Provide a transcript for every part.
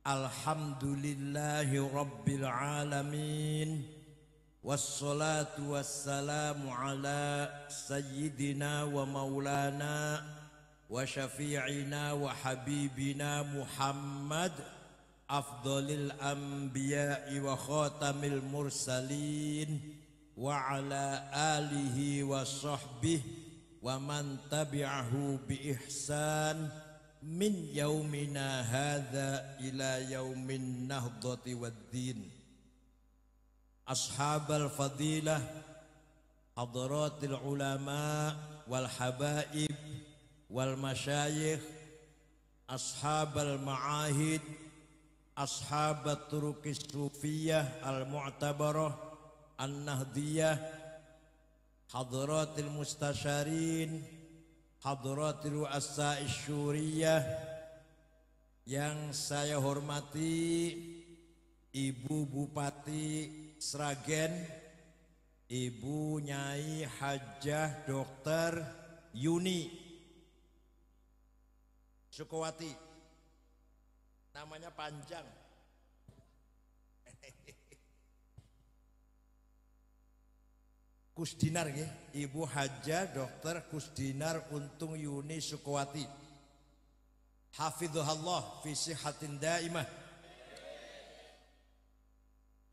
Alhamdulillahi Rabbil Alamin. Wassalatu wassalamu ala sayyidina wa maulana wa syafi'ina wa habibina Muhammad afdalil anbiya'i wa khatamil mursalin wa ala alihi wa sahbihi wa man tabi'ahu bi ihsan min yaumina hadza ila yaumin nahdati waddin. Ashabal fadilah, hadratil ulama wal habaib wal masyayikh, ashabal ma'ahid, ashabat turuqis sufiyah al mu'tabarah an-nahdiyah, hadratil mustasyarin, hadratil ru'asa'is syuriyah. Yang saya hormati Ibu Bupati Sragen, Ibu Nyai Hajah Dr. Yuni Sukowati, namanya panjang. Kusdinar ya, Ibu Hajah Dr. Kusdinar Untung Yuni Sukowati, hafidhuhallah fi sihatin daimah.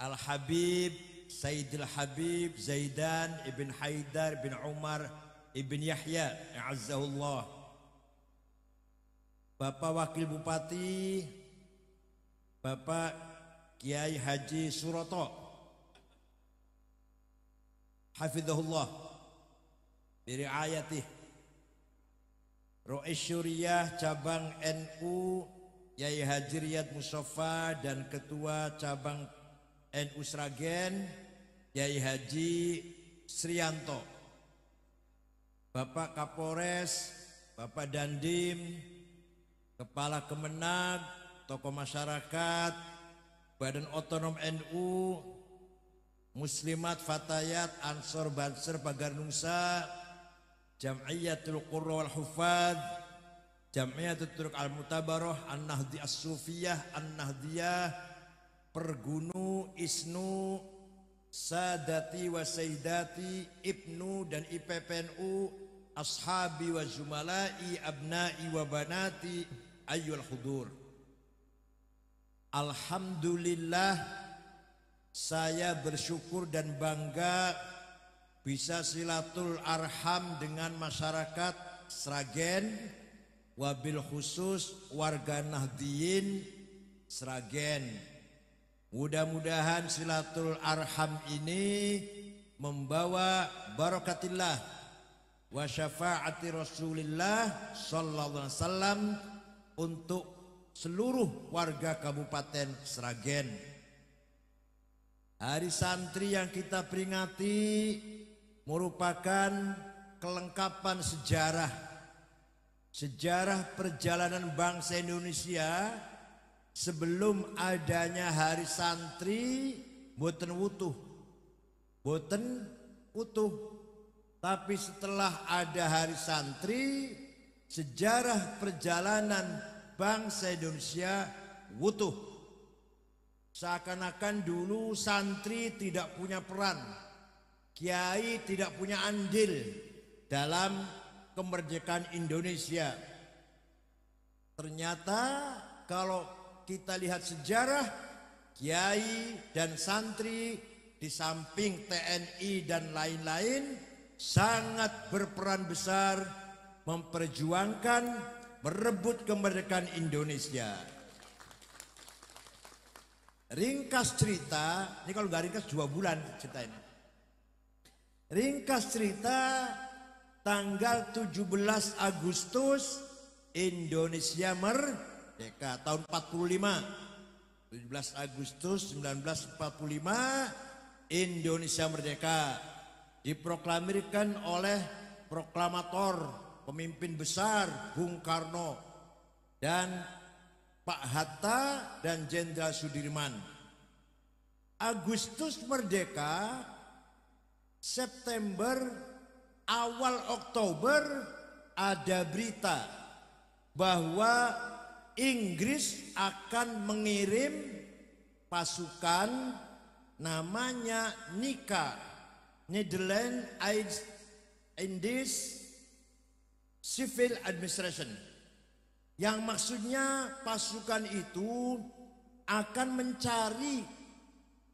Al-Habib Sayyidil Habib Zaidan ibn Haidar bin Umar ibn Yahya a'azzahullah. Bapak Wakil Bupati Bapak Kiai Haji Suroto, hafizahullah biriayatih. Rois Syuriah cabang NU Yai Haji Riyad Mustafa dan Ketua cabang NU Sragen Yai Haji Srianto. Bapak Kapolres, Bapak Dandim, Kepala Kemenag, tokoh masyarakat, Badan Otonom NU, Muslimat Fatayat Ansor Banser Pagar Nungsa, Jam'iyatul Qurra wal Hufad, Jam'iyatul Turuk Al-Mutabarah An-Nahdi As-Sufiyah An-Nahdiyah, Pergunu, Isnu, Sadati wa Sayyidati, Ibnu dan IPPNU, Ashabi wa Zumalai, Abnai wa Banati, Ayyul Hudur. Alhamdulillah, saya bersyukur dan bangga bisa silatul arham dengan masyarakat Sragen, wabil khusus warga Nahdiyin Sragen. Mudah-mudahan silatul arham ini membawa barakatillah wa syafaati Rasulillah sallallahu alaihi wasallam untuk seluruh warga Kabupaten Sragen. Hari santri yang kita peringati merupakan kelengkapan sejarah perjalanan bangsa Indonesia. Sebelum adanya hari santri boten utuh, tapi setelah ada hari santri sejarah perjalanan bangsa Indonesia utuh. Seakan-akan dulu santri tidak punya peran, kiai tidak punya andil dalam kemerdekaan Indonesia. Ternyata kalau kita lihat sejarah, kiai dan santri di samping TNI dan lain-lain sangat berperan besar memperjuangkan merebut kemerdekaan Indonesia. Ringkas cerita, ini kalau nggak ringkas 2 bulan cerita ini. Ringkas cerita, tanggal 17 Agustus Indonesia merdeka tahun 45. 17 Agustus 1945 Indonesia merdeka, diproklamirkan oleh proklamator pemimpin besar Bung Karno dan Pak Hatta dan Jenderal Sudirman. Agustus merdeka, September awal Oktober ada berita bahwa Inggris akan mengirim pasukan namanya NICA, Netherlands Indies Civil Administration, yang maksudnya pasukan itu akan mencari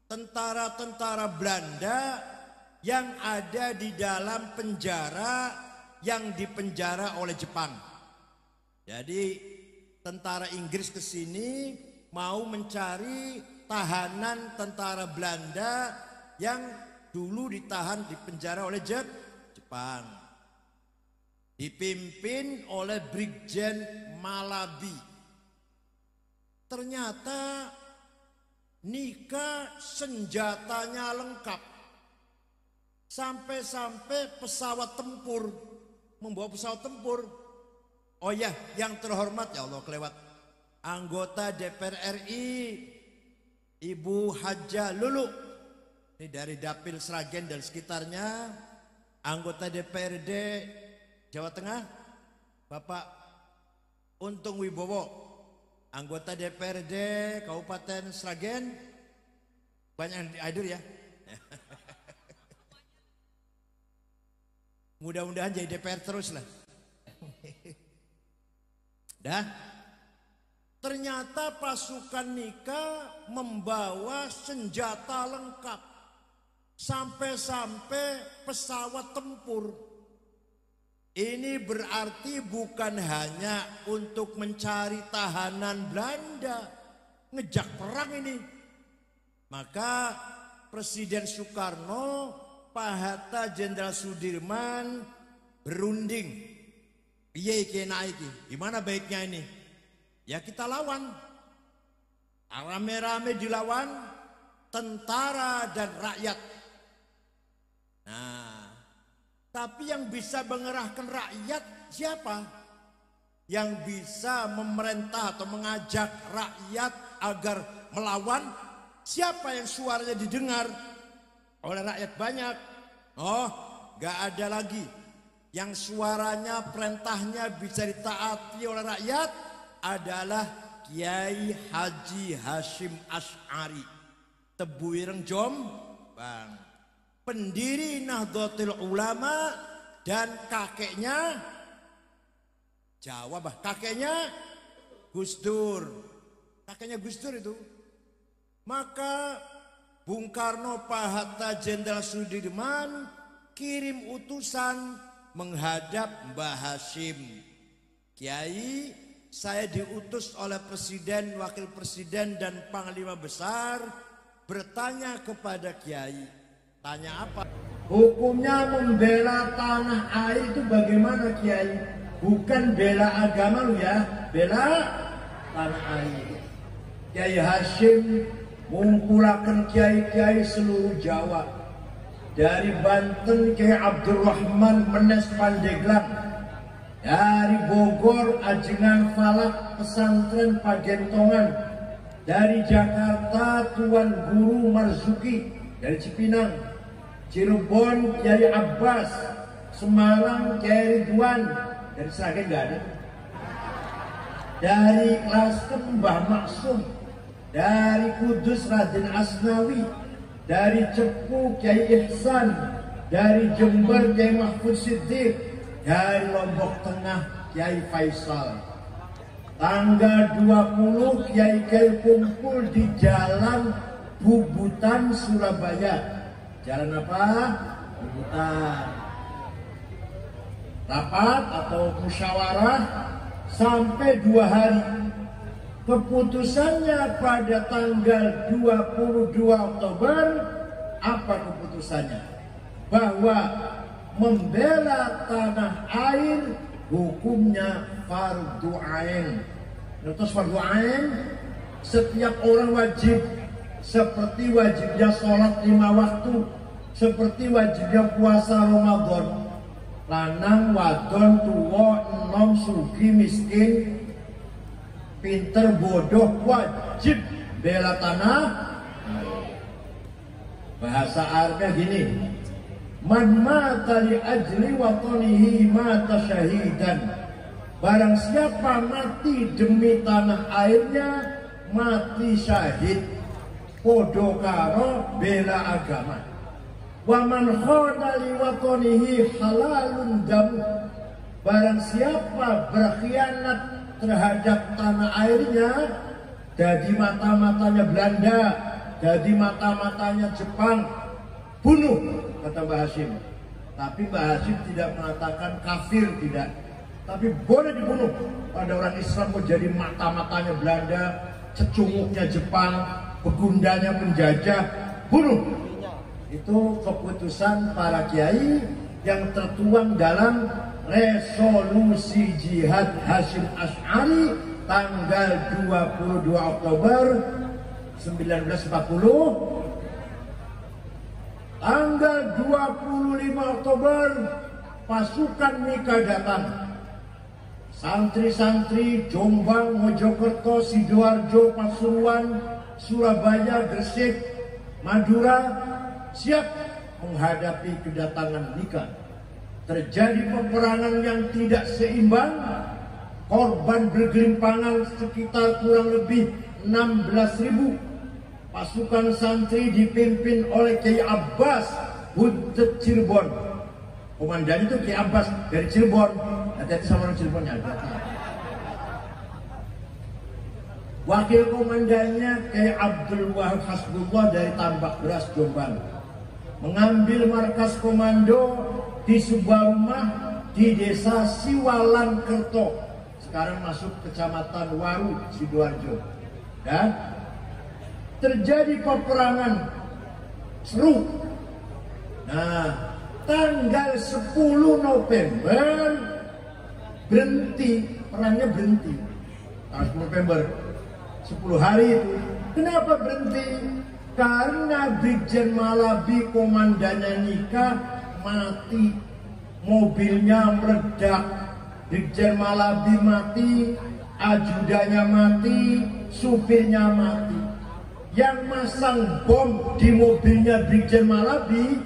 tentara-tentara Belanda yang ada di dalam penjara yang dipenjara oleh Jepang. Jadi tentara Inggris ke sini mau mencari tahanan tentara Belanda yang dulu ditahan di penjara oleh Jepang. Dipimpin oleh Brigjen Malabi. Ternyata NICA senjatanya lengkap. Sampai-sampai pesawat tempur, membawa pesawat tempur. Oh ya, yang terhormat, ya Allah kelewat, anggota DPR RI Ibu Haja Lulu, ini dari Dapil Sragen dan sekitarnya. Anggota DPRD Jawa Tengah Bapak Untung Wibowo, anggota DPRD Kabupaten Sragen, banyak yang hadir ya. Mudah-mudahan jadi DPR terus lah. Dah. Ternyata pasukan NICA membawa senjata lengkap. Sampai-sampai pesawat tempur. Ini berarti bukan hanya untuk mencari tahanan Belanda, ngejak perang ini. Maka Presiden Soekarno, Pak Hatta, Jenderal Sudirman berunding. Iya kena iki, gimana baiknya ini? Ya kita lawan. Rame-rame dilawan tentara dan rakyat. Nah, tapi yang bisa mengerahkan rakyat siapa? Yang bisa memerintah atau mengajak rakyat agar melawan, siapa yang suaranya didengar oleh rakyat banyak? Oh, gak ada lagi yang suaranya, perintahnya bisa ditaati oleh rakyat adalah Kiai Haji Hashim Asy'ari Tebuireng Jombang, pendiri Nahdlatul Ulama, dan kakeknya Jawa, kakeknya Gus Dur. Kakeknya Gus Dur itu. Maka Bung Karno, Pak Hatta, Jenderal Sudirman kirim utusan menghadap Mbah Hashim. Kiai, saya diutus oleh Presiden, Wakil Presiden, dan Panglima Besar bertanya kepada Kiai. Tanya apa? Hukumnya membela tanah air itu bagaimana Kiai? Bukan bela agama lu ya, bela tanah air. Kiai Hashim mengumpulkan kiai-kiai seluruh Jawa. Dari Banten Kiai Abdurrahman Menes Pandeglang, dari Bogor Ajengan Falak Pesantren Pagentongan, dari Jakarta Tuan Guru Marzuki dari Cipinang, Cirebon Kiai Abbas, Semarang Kiai Ridwan, dari Sragen nggak ada, dari Klasem Mbah Maksum, dari Kudus Raden Asnawi, dari Cepu Kiai Ihsan, dari Jember Kiai Mahfud Siddiq, dari Lombok Tengah Kiai Faisal. Tanggal 20 kiai-kiai kumpul di Jalan Bubutan Surabaya. Jalan apa? Bubutan. Rapat atau musyawarah sampai 2 hari. Keputusannya pada tanggal 22 Oktober, apa keputusannya? Bahwa membela tanah air hukumnya fardu ain. Terus fardu ain, setiap orang wajib, seperti wajibnya sholat 5 waktu, seperti wajibnya puasa Ramadan. Lanang, wadon, tuwa, enom, sugi, miskin, pinter, bodoh, wajib bela tanah. Bahasa Arabnya gini, man mata li ajli watanihi mata syahidan. Barang siapa mati demi tanah airnya, mati syahid. Podo karo bela agama. Waman khoda liwatonihi halalun damu. Barang siapa berkhianat terhadap tanah airnya, jadi mata-matanya Belanda, jadi mata-matanya Jepang, bunuh, kata Mbah Hashim. Tapi Mbah Hashim tidak mengatakan kafir, tidak. Tapi boleh dibunuh. Pada orang Islam mau jadi mata-matanya Belanda, cecunguknya Jepang, begundanya penjajah, bunuh. Itu keputusan para kiai yang tertuang dalam resolusi jihad Hasyim Asy'ari tanggal 22 Oktober 1940. Tanggal 25 Oktober pasukan Mika datang. Santri-santri Jombang, Mojokerto, Sidoarjo, Pasuruan, Surabaya, Gresik, Madura siap menghadapi kedatangan Mika. Terjadi peperangan yang tidak seimbang. Korban bergelimpangan sekitar kurang lebih 16.000. Pasukan santri dipimpin oleh Kiai Abbas Butet Cirebon. Komandan itu Kiai Abbas dari Cirebon. Hati-hati sama orang Cirebonnya. Wakil komandannya Kiai Abdul Wahab Hasbullah dari Tambak Beras, Jombang. Mengambil markas komando di sebuah rumah di desa Siwalan Kerto, sekarang masuk kecamatan Waru, Sidoarjo. Dan terjadi peperangan seru. Nah, tanggal 10 November berhenti, perangnya berhenti. Tanggal 10 November, 10 hari itu. Kenapa berhenti? Karena Brigjen Malabi komandannya Nika mati, mobilnya meledak, Brigjen Malabi mati, ajudannya mati, supirnya mati. Yang masang bom di mobilnya Brigjen Malabi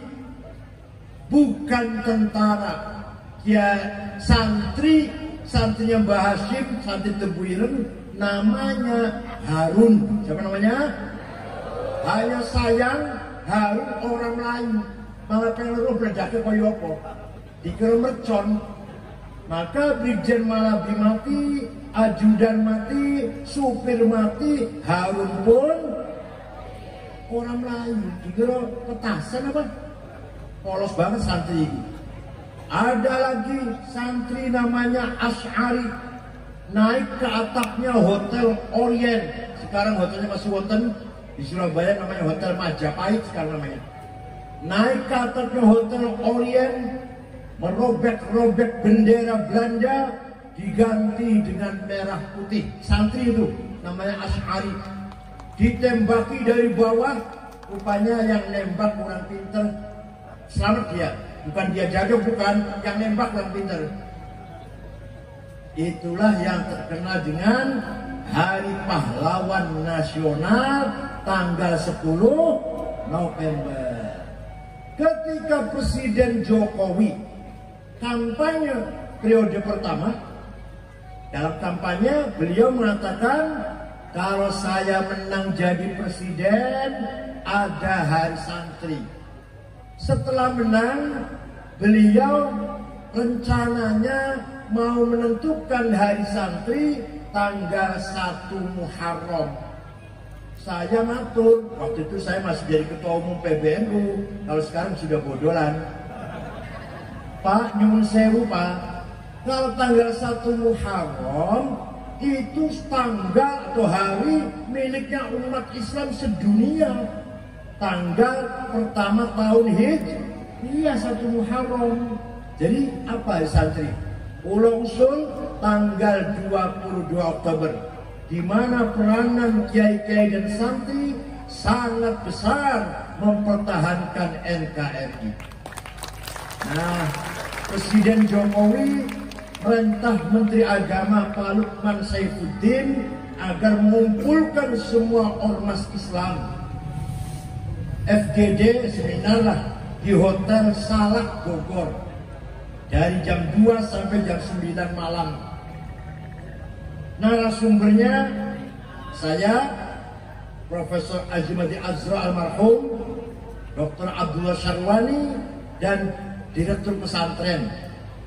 bukan tentara, ya santrinya Mbah Hashim, santri Tebu Ireng, namanya Harun. Siapa namanya? Hanya sayang Harun orang Melayu, malah pengeluh beledaknya kaya apa? Dikira mercon. Maka Brigjen Malabi mati, ajudan mati, supir mati, Harun pun orang Melayu. Dikira petasan apa? Polos banget santri ini. Ada lagi santri namanya Asy'ari, naik ke atapnya Hotel Orient. Sekarang hotelnya masih wonten di Surabaya, namanya Hotel Majapahit sekarang namanya. Naik ke atapnya Hotel Orient, merobek-robek bendera Belanda, diganti dengan merah putih. Santri itu namanya Asy'ari. Ditembaki dari bawah, rupanya yang nembak kurang pinter, selamat dia. Bukan dia jatuh, bukan, yang nembak kurang pinter. Itulah yang terkenal dengan Hari Pahlawan Nasional tanggal 10 November. Ketika Presiden Jokowi kampanye periode pertama, dalam kampanye beliau mengatakan, kalau saya menang jadi presiden, ada hari santri. Setelah menang, beliau rencananya mau menentukan hari santri tanggal 1 Muharram. Saya matur, waktu itu saya masih jadi ketua umum PBNU, kalau sekarang sudah bodolan. Pak, nyuwun sewu Pak, kalau tanggal 1 Muharram itu tanggal atau hari miliknya umat Islam sedunia. Tanggal pertama tahun Hijriah, iya 1 Muharram. Jadi apa santri? Ulang usul tanggal 22 Oktober, di mana peranan kiai-kiai dan santri sangat besar mempertahankan NKRI. Nah, Presiden Jokowi perintah Menteri Agama Pak Lukman Saifuddin agar mengumpulkan semua ormas Islam. FGD seminar lah di Hotel Salak Bogor dari jam 2 sampai jam 9 malam. narasumbernya saya Profesor Azimadi Azra almarhum, Dr. Abdullah Syarwani, dan Direktur Pesantren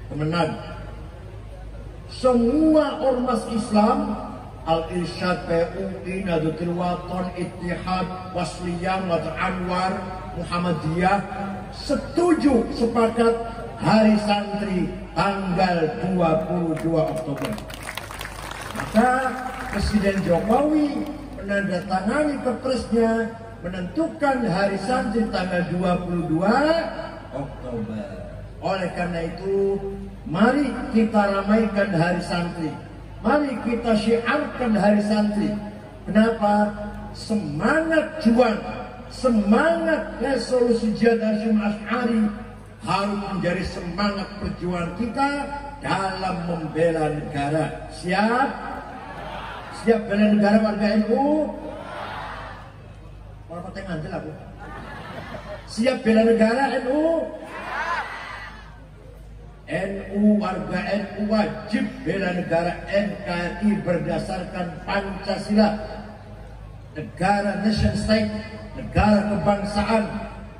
Kemenag. Semua ormas Islam, Al-Irsyad, PUI, Nahdlatul Wathon, Ittihad, Wasliyah, Madrasah Anwar, Muhammadiyah setuju sepakat Hari Santri tanggal 22 Oktober. Maka Presiden Jokowi menandatangani kepresnya menentukan Hari Santri tanggal 22 Oktober. Oleh karena itu, mari kita ramaikan Hari Santri. Mari kita syiarkan Hari Santri. Kenapa? Semangat juang, semangat resolusi Jihad Hasyim Asy'ari harus menjadi semangat perjuangan kita dalam membela negara. Siap? Siap bela negara warga NU? Orang pateng anjel aku. Siap bela negara NU? NU, warga NU wajib bela negara NKRI berdasarkan Pancasila, negara nation state, negara kebangsaan,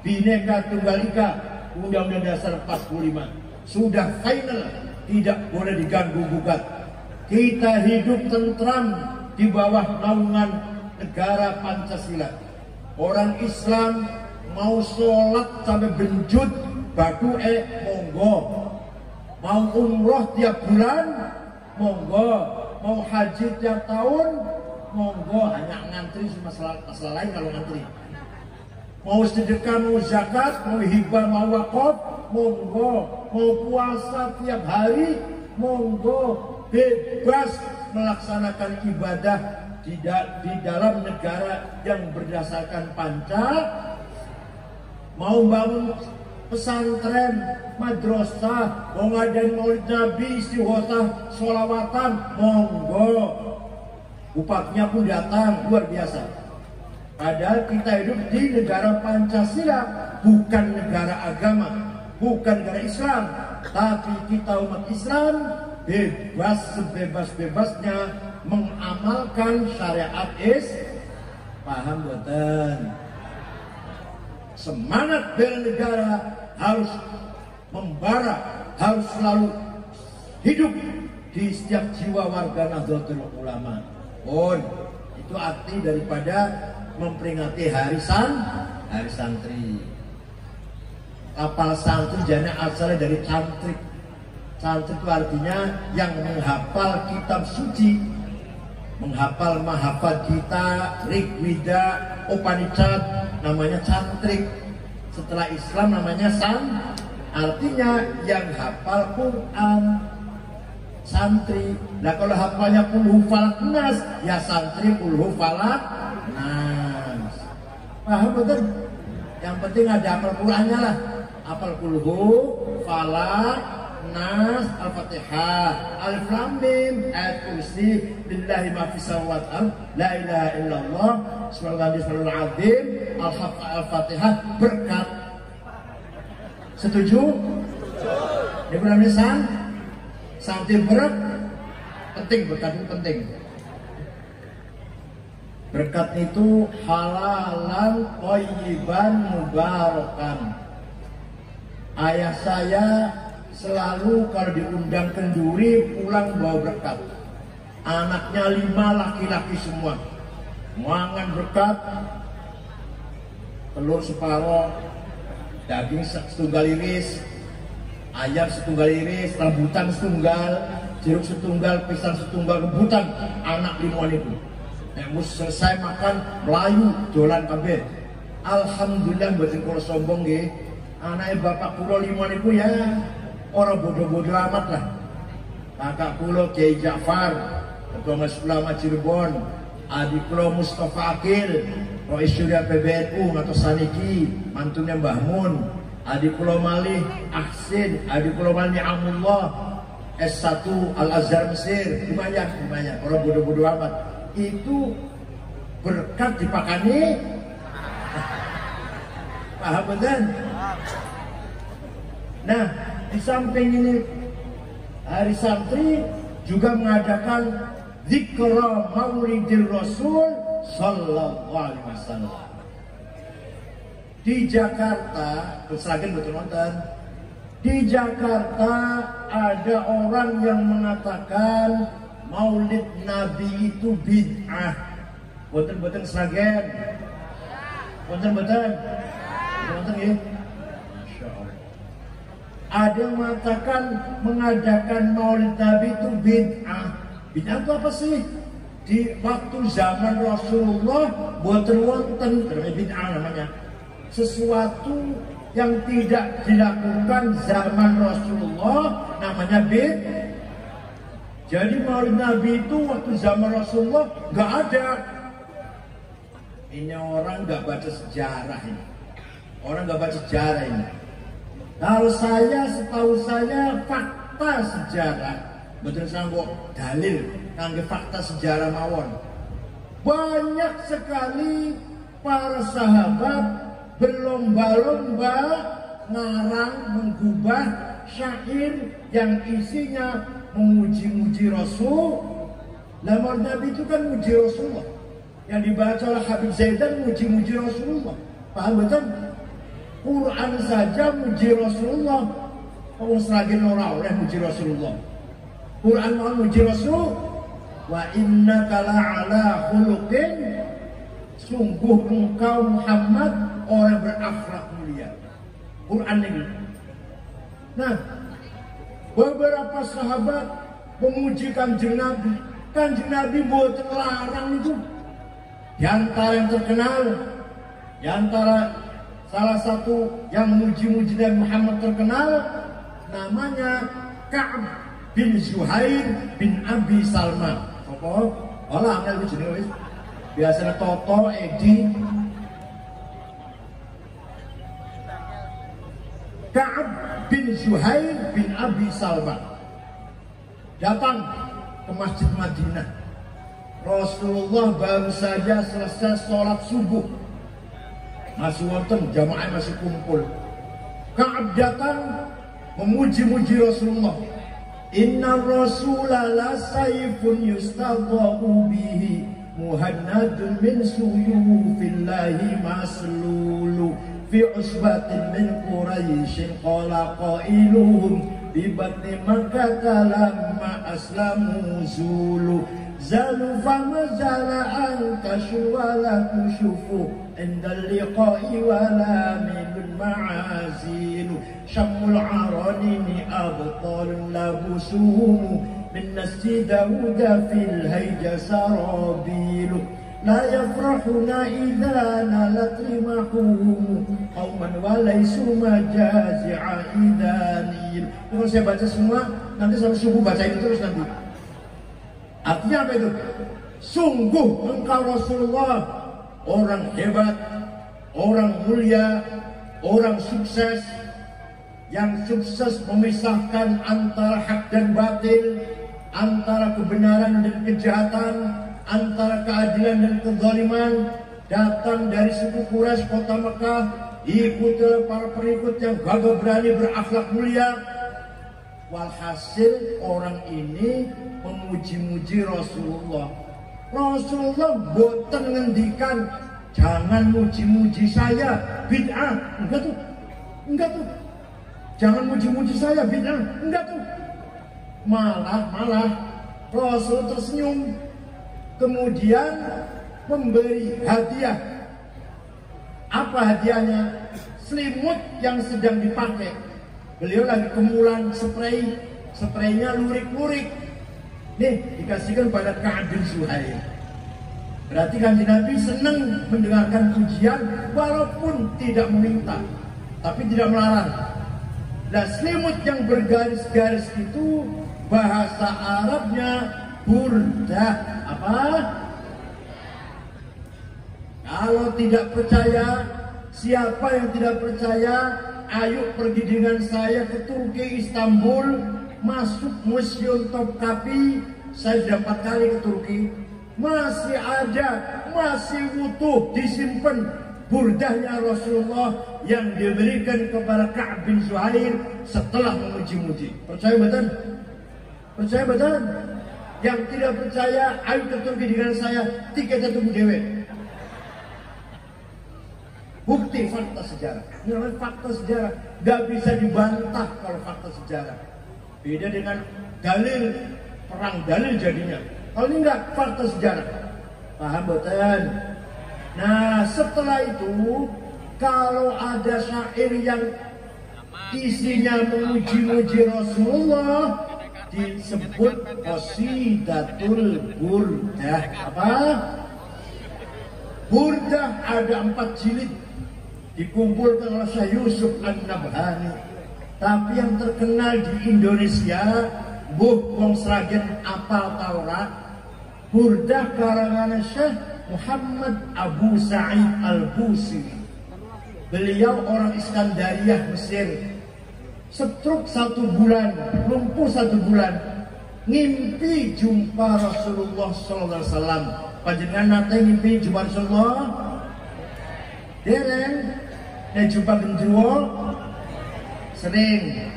Bhinneka Tunggal Ika, Undang-Undang Dasar 45 sudah final, tidak boleh diganggu gugat. Kita hidup tentram di bawah naungan negara Pancasila. Orang Islam mau sholat sampai benjut batu monggo. Mau umroh tiap bulan, monggo. Mau haji tiap tahun, monggo. Hanya ngantri masalah lain kalau ngantri. Mau sedekah, mau zakat, mau hibah, mau wakaf, monggo. Mau puasa tiap hari, monggo. Bebas melaksanakan ibadah di dalam negara yang berdasarkan Pancasila. Mau bangun pesantren, madrasah, mau ngadain maulid Nabi, istighosah, sholawatan, monggo. Bupatinya pun datang, luar biasa. Padahal kita hidup di negara Pancasila, bukan negara agama, bukan negara Islam. Tapi kita umat Islam bebas sebebas-bebasnya mengamalkan syariat paham buatan. Semangat bela negara harus membara, harus selalu hidup di setiap jiwa warga Nahdlatul Ulama. Itu arti daripada memperingati Hari Santri. Kapal santri jadinya asalnya dari cantrik. Cantrik itu artinya yang menghafal kitab suci, menghafal Mahafad Gita, Rigveda, Upanishad, namanya cantrik. Setelah Islam namanya artinya yang hafal Quran, santri. Nah kalau hafalnya Qul Falak Nas, ya santri Qul Falak Nas. Paham betul? Yang penting ada hafal Qurannya lah. Hafal Qul Falak Nas, Al-Fatihah, Alif Lam Mim, Ayat Kursi, Billahi ma fis samawati wal ardh, la ilaha illallah, subhanallahil azim, Al-Fatihah, berkat. Setuju? Ini namanya santri berat, penting, berkat itu penting. Berkat itu halalan, thayyiban, mubarakan. Ayah saya selalu kalau diundang kenduri pulang bawa berkat. Anaknya 5 laki-laki semua. Mangan berkat, telur separoh, daging setunggal iris, ayam setunggal iris, rambutan setunggal, jeruk setunggal, pisang setunggal, rebutan anak 5 itu. Mus selesai makan melayu dolan kabeh. Alhamdulillah mboten kula sombong nggih. Anake bapak kula 5 niku ya orang bodoh-bodoh amat lah. Kakak kula Kiai Ja'far, Ketua Majelis Ulama Cirebon, adik kula Mustafa Akil, Rais Syuriah PBNU atau Saniki, mantunya Mbah Mun, adik kula malih Ahsin, adik kula malih Ni'amullah, S1 Al-Azhar Mesir, lumayan, orang bodoh-bodoh amat. Itu berkat dipakani. Paham betul? Nah, di samping ini Hari Santri juga mengadakan dzikra maulidir Rasul sallallahu alaihi wasallam. Di Jakarta, Sragen betul nonton. Di Jakarta ada orang yang mengatakan Maulid Nabi itu bid'ah. Boten-boten Sragen. Boten-boten. Boten ya. Masya Allah. Ada yang mengatakan mengadakan Maulid Nabi itu bid'ah. Bid'ah itu apa sih? Di waktu zaman Rasulullah boten wonten, bid'ah namanya. Sesuatu yang tidak dilakukan zaman Rasulullah namanya bid'ah. Jadi Maulid Nabi itu waktu zaman Rasulullah nggak ada. Ini orang nggak baca sejarah ini. Orang nggak baca sejarah ini. Kalau setahu saya fakta sejarah, betul sanggup dalil, ngangge fakta sejarah mawon. Banyak sekali para sahabat berlomba-lomba ngarang menggubah syair yang isinya memuji-muji Rasul. Lamar Nabi itu kan muji Rasulullah. Yang dibaca oleh Habib Zaidan muji-muji Rasulullah. Paham betul? Quran saja muji Rasulullah. Kamu seragin orang muji Rasulullah. Quran mau muji Rasul. Wa innaka la'ala khuluqin. Sungguh engkau Muhammad orang berakhlak mulia. Quran ini. Nah, beberapa sahabat memuji Kanjeng Nabi. Kanjeng Nabi buat larang itu. Di antara yang terkenal, di antara salah satu yang muji-muji Nabi Muhammad terkenal, namanya Ka'ab bin Zuhair bin Abi Salma. Apa? Olah ambil itu jenis. Biasanya Toto, Edi. Ka'ab bin Zuhair bin Abi Salma datang ke Masjid Madinah. Rasulullah baru saja selesai sholat subuh. Masih wonten, jamaah masih kumpul. Ka'ab datang memuji-muji Rasulullah. Inna Rasulallah la sayfun yustadha'u bihi muhannadun min suyufillahi maslulu fi usbatin min Quraisyin qala qailuhum bi batni Makkah lamma aslamu zulu zalu fama zala antashu wala kushufu indal liqa'i wala minun ma'azilu syamul aranini abtalun labusuhumu min nasti Dawuda fil hayja sarabilu la yafrahuna idha nalat rimahumu qawman walaysu majazi'a idanil. Kalau saya baca semua nanti sampai subuh baca itu terus nanti. Artinya apa itu? Sungguh engkau Rasulullah orang hebat, orang mulia, orang sukses, yang sukses memisahkan antara hak dan batil, antara kebenaran dan kejahatan, antara keadilan dan kezaliman. Datang dari suku Quraisy kota Mekah, ikuti para pengikut yang gagah berani berakhlak mulia. Walhasil orang ini memuji-muji Rasulullah. Rasulullah boten ngendikan jangan muji-muji saya bid'ah. Enggak tuh. Jangan muji-muji saya bid'ah. Enggak tuh. Malah Rasul tersenyum. Kemudian memberi hadiah. Apa hadiahnya? Selimut yang sedang dipakai. Beliau lagi kemulan spraynya lurik-lurik. Nih dikasihkan pada Ka'ab bin Zuhair. Berarti Kanjeng Nabi senang mendengarkan pujian walaupun tidak meminta, tapi tidak melarang. Nah, selimut yang bergaris-garis itu bahasa Arabnya burdah. Apa? Kalau tidak percaya, siapa yang tidak percaya, ayo pergi dengan saya ke Turki, Istanbul, masuk Museum Topkapi. Saya sudah 4 kali ke Turki, masih ada, masih utuh disimpan burdahnya Rasulullah yang diberikan kepada Ka'ab bin Zuhair setelah memuji-muji. Percaya betul? Percaya betul? Yang tidak percaya, ayo keturki dengan saya, tiketnya tunggu dewe. Bukti fakta sejarah. Ini namanya fakta sejarah. Gak bisa dibantah kalau fakta sejarah. Beda dengan dalil, perang dalil jadinya. Kalau ini enggak fakta sejarah. Paham betul? Nah setelah itu, kalau ada syair yang isinya memuji-muji Rasulullah, disebut qasidatul burdah. Apa? Burdah ada 4 jilid, dikumpulkan oleh Syekh Yusuf An-Nabhani. Tapi yang terkenal di Indonesia, wong Sragen apal Taurat, burdah karangan Syekh Muhammad Abu Sa'id Al-Busiri. Beliau orang Iskandariyah Mesir. Stroke 1 bulan, lumpuh 1 bulan, ngimpi jumpa Rasulullah SAW. Panjenengan nate ngimpi jumpa Rasulullah? Dereng, dan jumpa gendruwo? Sering.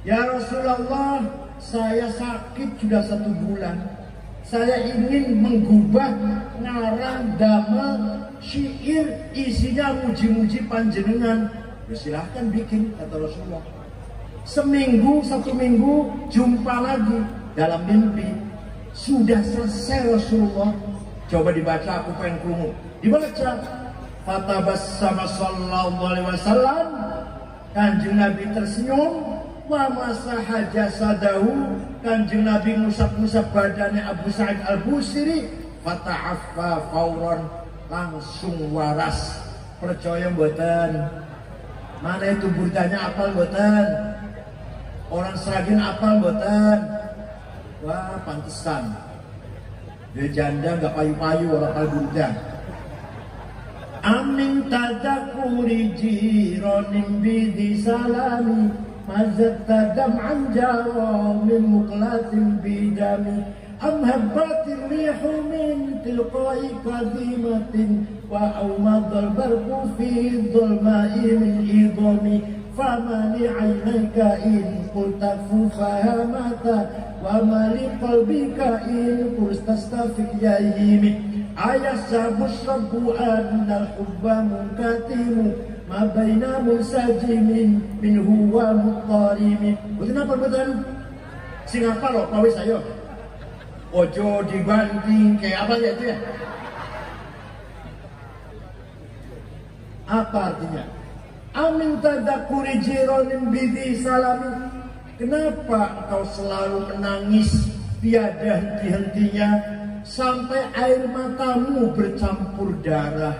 Ya Rasulullah, saya sakit sudah 1 bulan. Saya ingin menggubah ngarang damel syair isinya muji-muji panjenengan. Ya silahkan bikin, kata Rasulullah. 1 minggu jumpa lagi dalam mimpi. Sudah selesai Rasulullah. Coba dibaca, aku pengen krungu. Dibaca. Fatabassama sallallahu alaihi wasallam. Kanjeng Nabi tersenyum. Wa masaha jasadahu. Kanjeng Nabi ngusap-ngusap badannya Abu Sa'id Al-Busiri. Fata'affa fauran. Langsung waras. Percaya mboten? Mana itu burdanya apal mboten? Orang Sragen apal mboten? Wah pantesan. Dia janda gak payu-payu orang apal burda. Amin tadakuri jironim bidi salami mazatta dam'an jara min muqlatin bidami am habbatir rihu min tilqai kadhimatin wa awmadal barqu fi dhulma'i min idhami famali 'ainayka in qulta fahamata wa mali qalbika in qultastafiq yayimi ayasabu sabbu annal hubba munkatimu ma baina munsajimin minhu wa muqarimin. Betul apa betul? Sing apa loh pawis ayo. Ojo dibanting kayak apa ya itu ya? Apa artinya? Amin tadakuri jironin bidi salami. Kenapa engkau selalu menangis tiada henti-hentinya sampai air matamu bercampur darah?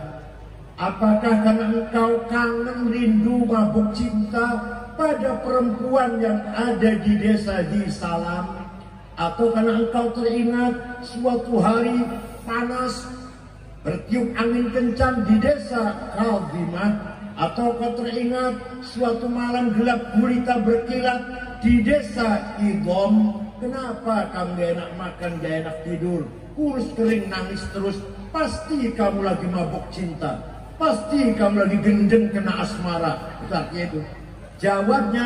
Apakah karena engkau kangen rindu mabuk cinta pada perempuan yang ada di desa di Salam? Atau karena engkau teringat suatu hari panas bertiup angin kencang di desa Kadhimah? Atau kau teringat suatu malam gelap gulita berkilat di desa Idham? Kenapa kamu gak enak makan, gak enak tidur, kurus kering nangis terus? Pasti kamu lagi mabuk cinta, pasti kamu lagi gendeng kena asmara. Itu artinya itu. Jawabnya,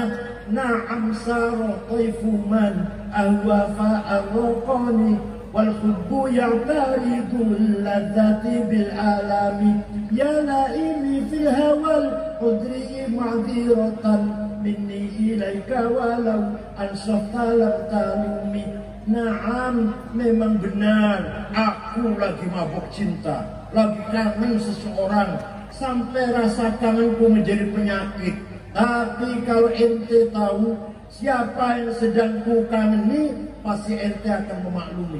na'am saro taifuman ahwa fa'arraqani wal hubbu ya'taridul ladzati bil alami ya laimi fil hawal qudri ma'dziratan minni ilaika walau ansafta lam talumi. Na'am, memang benar aku lagi mabuk cinta, lagi kangen seseorang sampai rasa kangenku menjadi penyakit. Tapi kalau ente tahu siapa yang sedang ku kangeni, pasti ente akan memaklumi.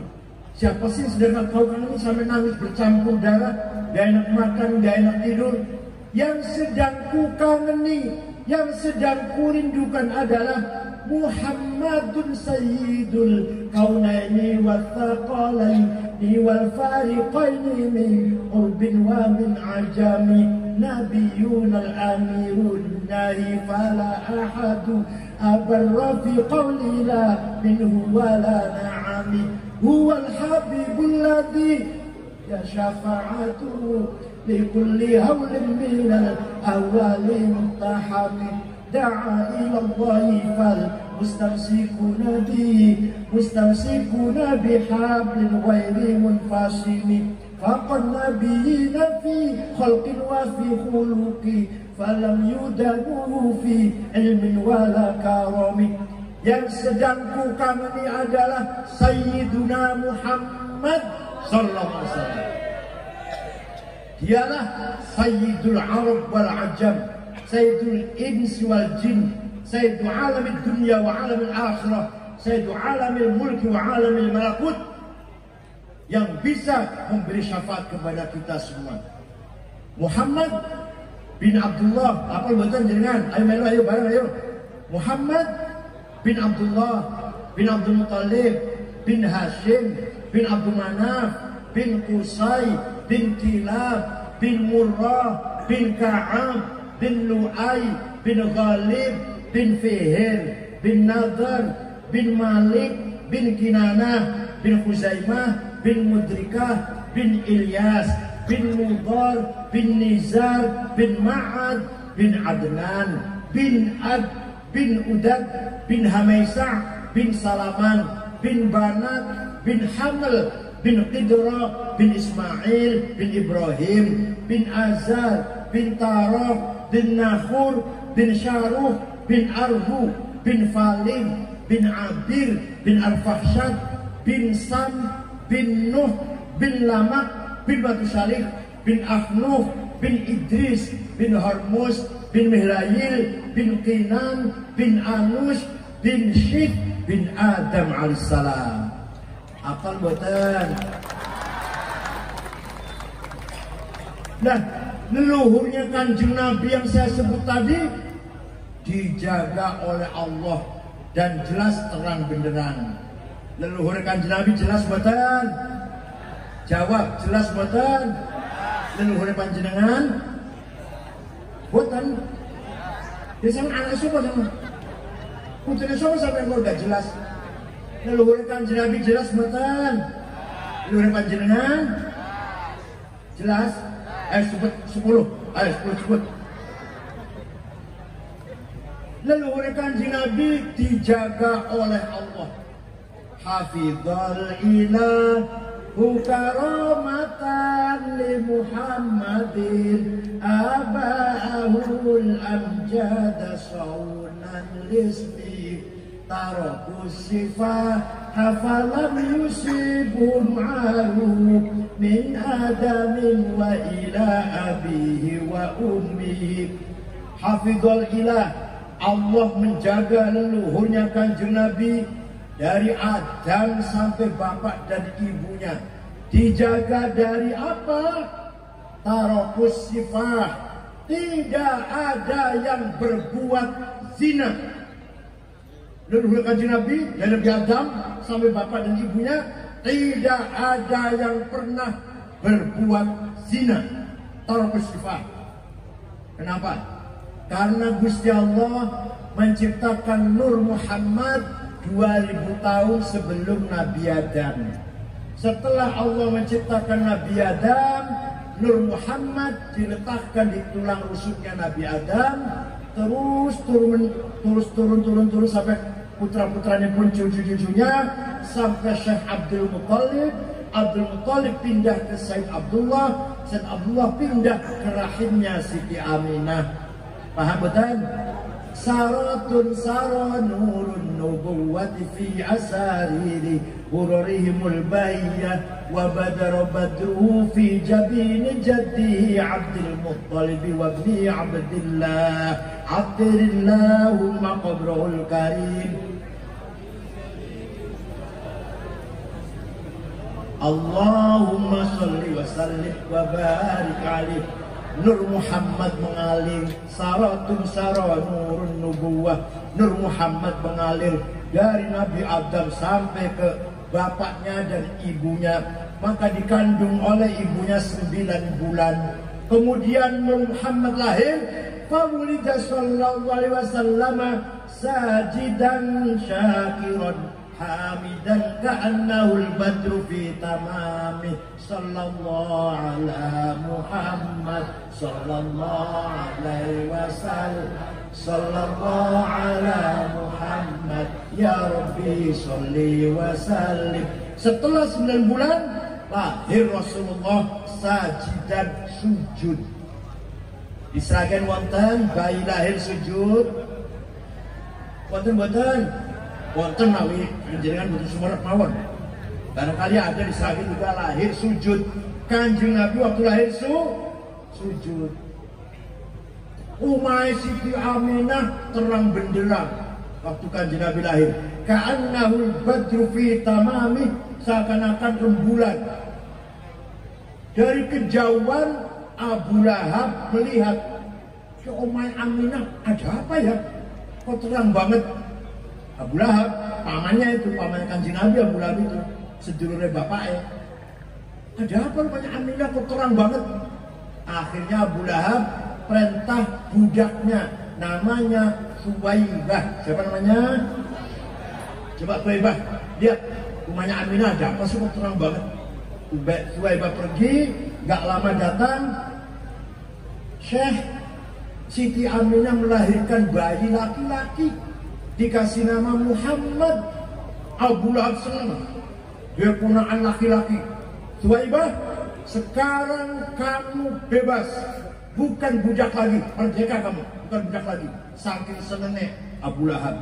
Siapa sih yang sedang kau kangeni sampai nangis bercampur darah, gak enak makan, gak enak tidur? Yang sedang ku kangeni, yang sedang ku rindukan adalah Muhammadun Sayyidul Kaunaini wa Thaqalaini wal Fariqaini min Urbin wa min Ajami Nabiyun al-Amirun Nahi fala ahadu abarra fi qawli la minhu wa la na'ami huwa al-habibul ladhi ya syafa'atuhu likulli hawlin minal awali muntahami da'a ila Allahi fal mustamsikuna bihablin ghairi munfasimi faqad nabiyina fi khalqin wa fi khuluqi falam yudanu fi ilmin wala karami. Yang sedang ku kangeni adalah Sayyiduna Muhammad sallallahu alaihi wasallam. Dialah Sayyidul Arab wal Ajam, Sayyidul Insi wal Jin, Sayyidul Alamid Dunya wa Alamil Akhirah, Sayyidul Alamil Mulki wa Alamil Malakut, yang bisa memberi syafaat kepada kita semua. Muhammad bin Abdullah, apa betul jenengan? Ayo melu ayo bareng ayo. Muhammad bin Abdullah bin Abdul Muttalib bin Hashim bin Abdul Manaf bin Qusay bin Kilab bin Murrah bin Ka'ab bin Lu'ay bin Ghalib bin Fihir bin Nadar bin Malik bin Kinanah bin Khuzaimah bin Mudrikah bin Ilyas bin Mudar bin Nizar bin Ma'ad bin Adnan bin Ad bin Udad bin Hamaisah bin Salaman bin Banat bin Hamil bin Qidra bin Ismail bin Ibrahim bin Azar bin Tarah bin Nahur bin Syaruh bin Arhu bin Falim bin Abir bin Al-Fahsyad bin Sam bin Nuh bin Lamak bin Batu Salih bin Ahnuh bin Idris bin Hormuz bin Mihrayil bin Qinan bin Anus bin Syith bin Adam alaihissalam. Apal boten? Nah, leluhurnya Kanjeng Nabi yang saya sebut tadi dijaga oleh Allah dan jelas terang benderang. Leluhur Kanjeng Nabi jelas boten? Jawab, jelas boten? Leluhur panjenengan boten? Dia sama anak siapa sama? Putrinya siapa sampai yang gak jelas? Leluhur Kanjeng Nabi jelas boten? Leluhur panjenengan jelas? Sebut 10. Ayo 10 sebut. Leluhur Kanjeng Nabi dijaga oleh Allah. Hafizal ilahu karamatan li Muhammadin abahul amjad saunan lismi tarakus sifah hafalam yusibum alu min adamin wa ila abihi wa ummihi. Hafizul ilah, Allah menjaga leluhurnya Kanjeng Nabi dari Adam sampai bapak dan ibunya. Dijaga dari apa? Tarakus sifah. Tidak ada yang berbuat zina. Leluhur Kanjeng Nabi dari Nabi Adam sampai bapak dan ibunya, tidak ada yang pernah berbuat zina. Tarakus sifah. Kenapa? Karena Gusti Allah menciptakan Nur Muhammad 2000 tahun sebelum Nabi Adam. Setelah Allah menciptakan Nabi Adam, Nur Muhammad diletakkan di tulang rusuknya Nabi Adam, terus turun sampai putra-putranya pun cucu-cucunya, sampai Syekh Abdul Muttalib. Abdul Muttalib pindah ke Said Abdullah, Said Abdullah pindah ke rahimnya Siti Aminah. Paham betul? Saratun sara nurun nubuwati fi asariri hururihimul bayyah wa badara badruhu fi jabini jaddihi Abdul Muttalib wa ibni Abdillah Abdillahumma qabrul karim. Allahumma salli wa sallim wa barik alaihi. Nur Muhammad mengalir, saratun sara nurun nubuwah. Nur Muhammad mengalir dari Nabi Adam sampai ke bapaknya dan ibunya. Maka dikandung oleh ibunya 9 bulan. Kemudian Nur Muhammad lahir. Fawulida sallallahu alaihi wasallam sajidan syakiran hamidan ka'annahul badru fi tamami. Sallallahu ala Muhammad sallallahu alaihi wasallam. sallallahu ala Muhammad ya Rabbi sholli wa sallim. Setelah 9 bulan lahir Rasulullah sajidan sujud. Diseragen wonten bayi lahir sujud. Wonten boten? Wonten mawi panjenengan boten sumerep mawon. Barangkali ada diseragen juga lahir sujud. Kanjeng Nabi waktu lahir sujud. Umay Siti Aminah terang benderang waktu Kanjeng Nabi lahir. Ka'annahul badru fi tamami, seakan-akan rembulan. Dari kejauhan Abu Lahab melihat ke Umay Aminah, ada apa ya? Kok terang banget? Abu Lahab, pamannya itu, paman Kanjeng Nabi Abu Lahab itu, sedulurnya bapaknya. Ada apa rupanya Aminah kok terang banget? Akhirnya Abu Lahab perintah budaknya, namanya Suwaibah. Siapa namanya? Coba Suwaibah, lihat rumahnya Aminah ada apa sih kok terang banget? Suwaibah pergi, gak lama datang Syekh Siti Aminah melahirkan bayi laki-laki, dikasih nama Muhammad. Abu Lahab senang, dia punaan laki-laki. Suwaibah, sekarang kamu bebas, bukan budak lagi, merdeka kamu, bukan budak lagi. Saking senengnya Abu Lahab.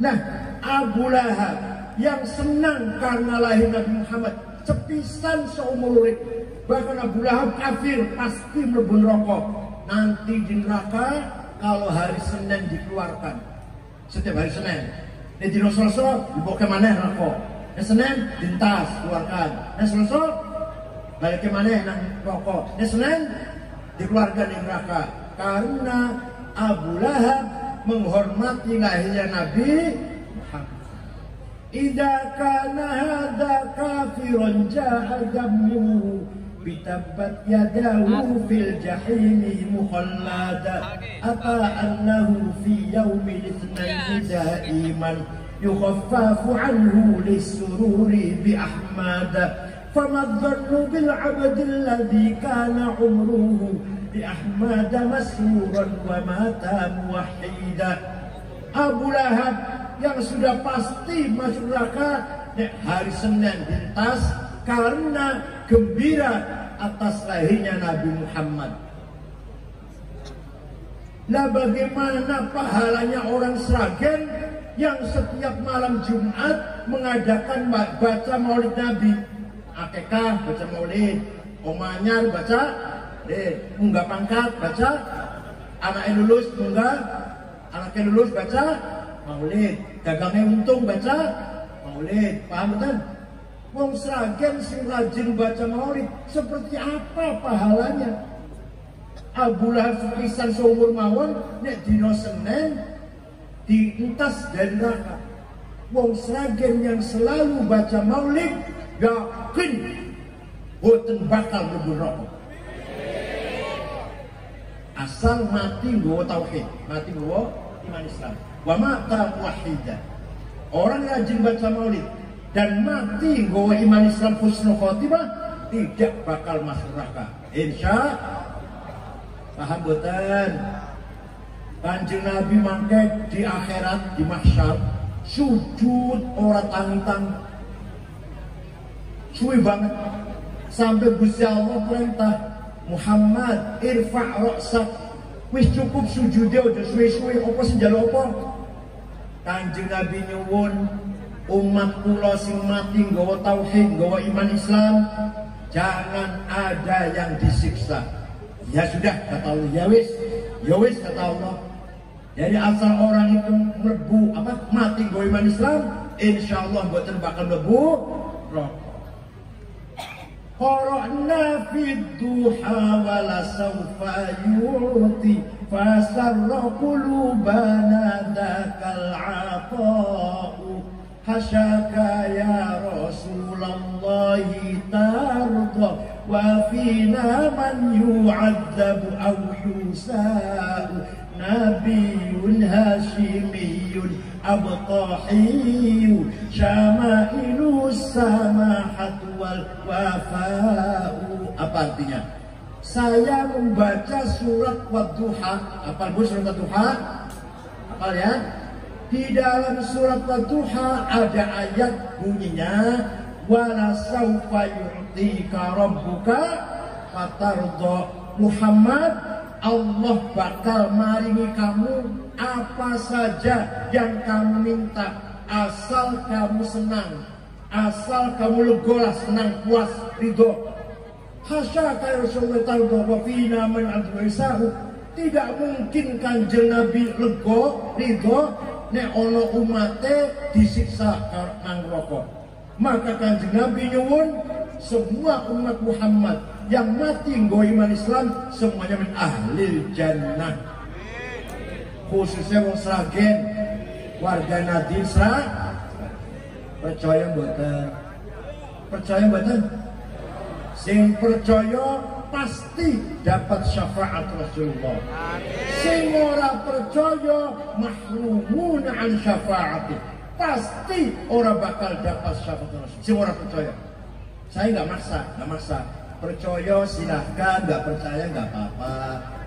Nah, Abu Lahab yang senang karena lahir Nabi Muhammad, sepisan seumur hidup. Bahkan Abu Lahab kafir, pasti mlebu neraka. Nanti di neraka kalau hari Senin dikeluarkan. Setiap hari Senin. Ini di Selasa dibawa ke mana neraka. Senin dintas keluarkan. Selasa balik ke mana nang neraka. Senin dikeluarkan di neraka. Karena Abu Lahab menghormati lahirnya Nabi Muhammad. Idza kana hadza kafiran ja'a damuhu bitabbat yadahu fil jahimi mukhallada ata annahu fi yaumil itsnaini daiman yukhaffafu anhu lis-sururi bi ahmada fama dhannu bil 'abdi alladhi kana umruhu bi ahmada masruran wa mata muwahhida. Abu Lahab yang sudah pasti masuk neraka hari Senin dintas karena gembira atas lahirnya Nabi Muhammad. Nah, bagaimana pahalanya orang Sragen yang setiap malam Jumat mengadakan baca maulid Nabi? Akekah baca maulid, omanyar baca, munggah pangkat baca, anaknya lulus munggah, anaknya lulus baca maulid, dagangnya untung baca maulid. Paham kan? Wong Sragen sing rajin baca maulid seperti apa pahalanya? Abu Lahab sepisan seumur mawon nek dina Senin dientas dari neraka. Wong Sragen yang selalu baca maulid yakin boten bakal mlebu neraka. Asal mati nggawa tauhid, mati nggawa iman Islam. Wa mata muwahhidan. Orang rajin baca maulid dan mati nggawa iman Islam husnul khotimah tidak bakal masuk neraka. Insya paham boten? Kanjeng Nabi mangke di akhirat di mahsyar sujud ora tangi-tangi. Suwi banget sampai Gusti Allah perintah Muhammad irfa' ra'sak, wis cukup sujudnya udah suwi-suwi, apa sing njaluk apa? Kanjeng Nabi nyuwun umat kula sing mati nggawa tauhid, nggawa iman Islam, jangan ada yang disiksa. Ya sudah kata Allah, ya wis kata Allah. Jadi asal orang itu mlebu mati nggawa iman Islam, insyaallah mboten bakal mlebu neraka. Qara'na fid duha wa la sawfa yu'ti fasarra qulubana dzakal 'ata'u hasyaka ya Rasulullah tarda wa fina man yu'adzabu aw yusa'u nabiyyun hashimiyyun abtahiyyu syama'ilu samahat wal wafa'u. Apa artinya? Saya membaca surat Wadduha. Apa Bu surat Wadduha? kalian? Di dalam surat Al-Duha ada ayat bunyinya wala saufa yu'tika rabbuka fatardha. Muhammad, Allah bakal maringi kamu apa saja yang kamu minta, asal kamu senang, asal kamu legolah, senang, puas, ridho. Hasyaka ya Rasulullah tardo wa fina man adrisahu. Tidak mungkin Kanjeng Nabi lego, ridho nek ono umate disiksa kang rokok. Maka Kanjeng Nabi nyuwun semua umat Muhammad yang mati nggo iman Islam semuanya min ahlil jannah. Khususnya wong Sragen, warga Nadin percaya mboten? Percaya mboten? Sing percaya pasti dapat syafaat Rasulullah. Sing ora percaya mahrumun an syafaati. Pasti orang bakal dapat syafaat Rasul. Sing ora percaya. Saya nggak maksa. Percaya silahkan, nggak percaya nggak apa-apa.